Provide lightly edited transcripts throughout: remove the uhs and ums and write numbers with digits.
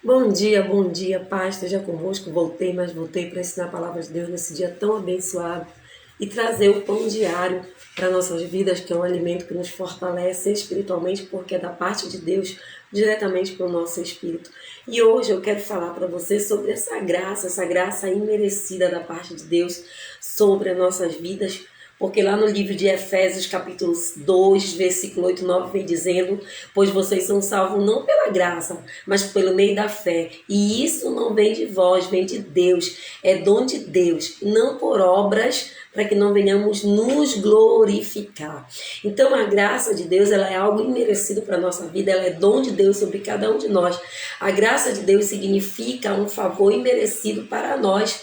Bom dia, paz, esteja convosco. Voltei para ensinar a palavra de Deus nesse dia tão abençoado e trazer o pão diário para nossas vidas, que é um alimento que nos fortalece espiritualmente, porque é da parte de Deus, diretamente para o nosso espírito. E hoje eu quero falar para você sobre essa graça imerecida da parte de Deus sobre as nossas vidas. Porque lá no livro de Efésios, capítulo 2, versículo 8 e 9, vem dizendo: pois vocês são salvos não pela graça, mas pelo meio da fé. E isso não vem de vós, vem de Deus. É dom de Deus, não por obras, para que não venhamos nos glorificar. Então a graça de Deus, ela é algo imerecido para a nossa vida, ela é dom de Deus sobre cada um de nós. A graça de Deus significa um favor imerecido para nós.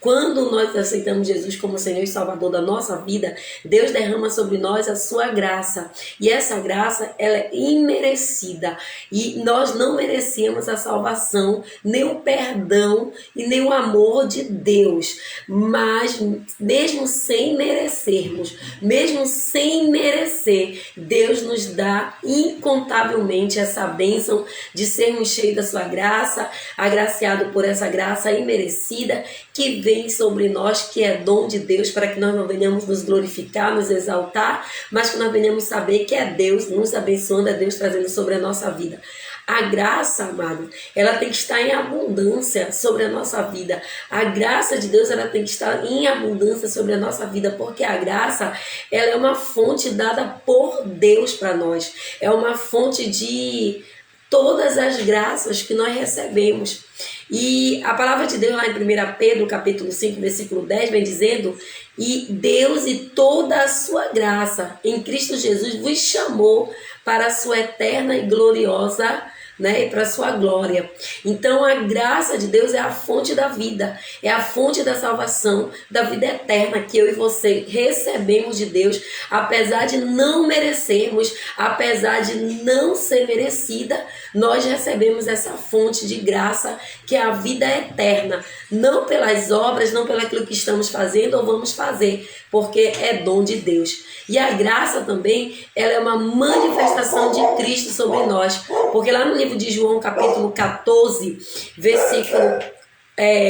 Quando nós aceitamos Jesus como Senhor e Salvador da nossa vida, Deus derrama sobre nós a sua graça. E essa graça, ela é imerecida. E nós não merecíamos a salvação, nem o perdão e nem o amor de Deus. Mas, mesmo sem merecermos, mesmo sem merecer, Deus nos dá incontavelmente essa bênção de sermos cheios da sua graça, agraciado por essa graça imerecida, que vem sobre nós, que é dom de Deus, para que nós não venhamos nos glorificar, nos exaltar, mas que nós venhamos saber que é Deus nos abençoando, é Deus trazendo sobre a nossa vida. A graça, amado, ela tem que estar em abundância sobre a nossa vida. A graça de Deus, ela tem que estar em abundância sobre a nossa vida, porque a graça, ela é uma fonte dada por Deus para nós. É uma fonte de todas as graças que nós recebemos. E a palavra de Deus lá em 1 Pedro, capítulo 5, versículo 10, vem dizendo: e Deus e toda a sua graça em Cristo Jesus vos chamou para a sua eterna e gloriosa, e para a sua glória. Então a graça de Deus é a fonte da vida, é a fonte da salvação, da vida eterna que eu e você recebemos de Deus, apesar de não merecermos, apesar de não ser merecida, nós recebemos essa fonte de graça que é a vida eterna, não pelas obras, não pelo aquilo que estamos fazendo ou vamos fazer, porque é dom de Deus. E a graça também, ela é uma manifestação de Cristo sobre nós, porque lá no livro de João, capítulo 14, versículo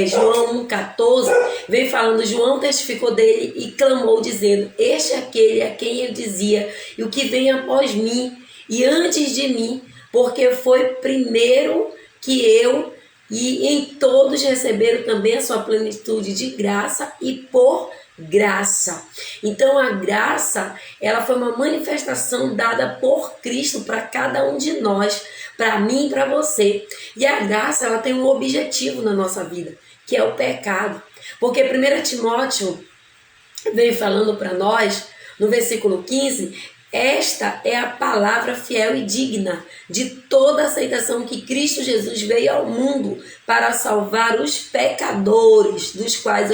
João 1,14, vem falando: João testificou dele e clamou, dizendo: este é aquele a quem eu dizia, e o que vem após mim, e antes de mim, porque foi primeiro que eu, e em todos receberam também a sua plenitude de graça e por graça. Então a graça, ela foi uma manifestação dada por Cristo para cada um de nós, para mim e para você. E a graça, ela tem um objetivo na nossa vida, que é o pecado. Porque 1 Timóteo vem falando para nós, no versículo 15: esta é a palavra fiel e digna de toda aceitação, que Cristo Jesus veio ao mundo para salvar os pecadores, dos quais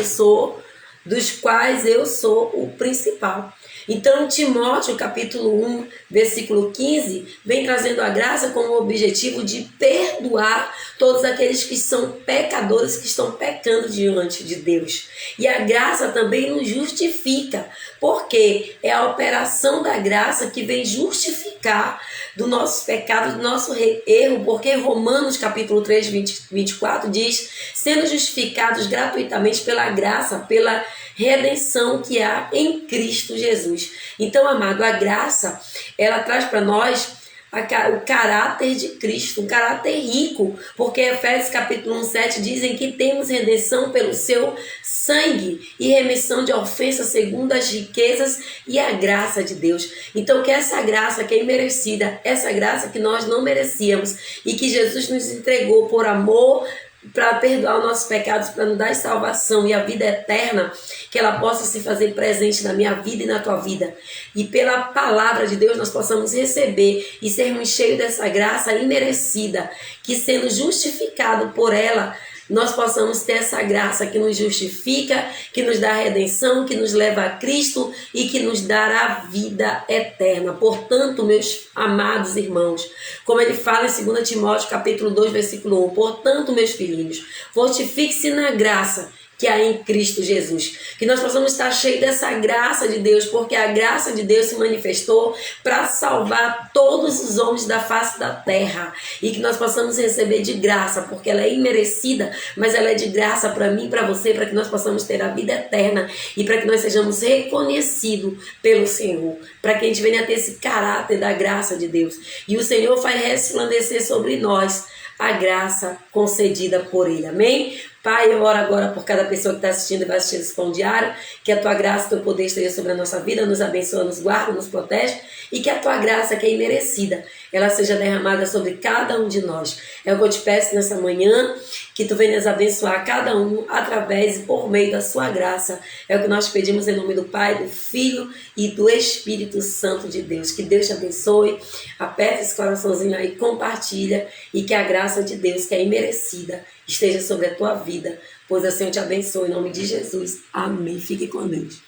eu sou o principal. Então Timóteo, capítulo 1, versículo 15, vem trazendo a graça com o objetivo de perdoar todos aqueles que são pecadores, que estão pecando diante de Deus. E a graça também nos justifica, porque é a operação da graça que vem justificar do nosso pecado, do nosso erro, porque Romanos capítulo 3, 24 diz: sendo justificados gratuitamente pela graça, pela redenção que há em Cristo Jesus. Então, amado, a graça, ela traz para nós o caráter de Cristo, um caráter rico, porque Efésios capítulo 1, 7 dizem que temos redenção pelo seu sangue e remissão de ofensas segundo as riquezas e a graça de Deus. Então que essa graça que é imerecida, essa graça que nós não merecíamos e que Jesus nos entregou por amor, para perdoar os nossos pecados, para nos dar salvação e a vida eterna, que ela possa se fazer presente na minha vida e na tua vida. E pela palavra de Deus nós possamos receber e sermos cheios dessa graça imerecida, que sendo justificado por ela, nós possamos ter essa graça que nos justifica, que nos dá a redenção, que nos leva a Cristo e que nos dará a vida eterna. Portanto, meus amados irmãos, como ele fala em 2 Timóteo capítulo 2, versículo 1, portanto, meus filhinhos, fortifique-se na graça que há em Cristo Jesus. Que nós possamos estar cheios dessa graça de Deus, porque a graça de Deus se manifestou para salvar todos os homens da face da terra. E que nós possamos receber de graça, porque ela é imerecida, mas ela é de graça para mim e para você, para que nós possamos ter a vida eterna e para que nós sejamos reconhecidos pelo Senhor, para que a gente venha a ter esse caráter da graça de Deus. E o Senhor faz resplandecer sobre nós a graça concedida por Ele. Amém? Pai, eu oro agora por cada pessoa que está assistindo e vai assistir esse pão diário, que a Tua graça, o Teu poder esteja sobre a nossa vida, nos abençoa, nos guarda, nos protege, e que a Tua graça, que é imerecida, ela seja derramada sobre cada um de nós. É o que eu te peço nessa manhã, que Tu venhas abençoar cada um através e por meio da Sua graça. É o que nós pedimos em nome do Pai, do Filho e do Espírito Santo de Deus. Que Deus te abençoe, aperta esse coraçãozinho aí, compartilha, e que a graça de Deus, que é imerecida, esteja sobre a tua vida, pois assim eu te abençoo em nome de Jesus. Amém. Fique com Deus.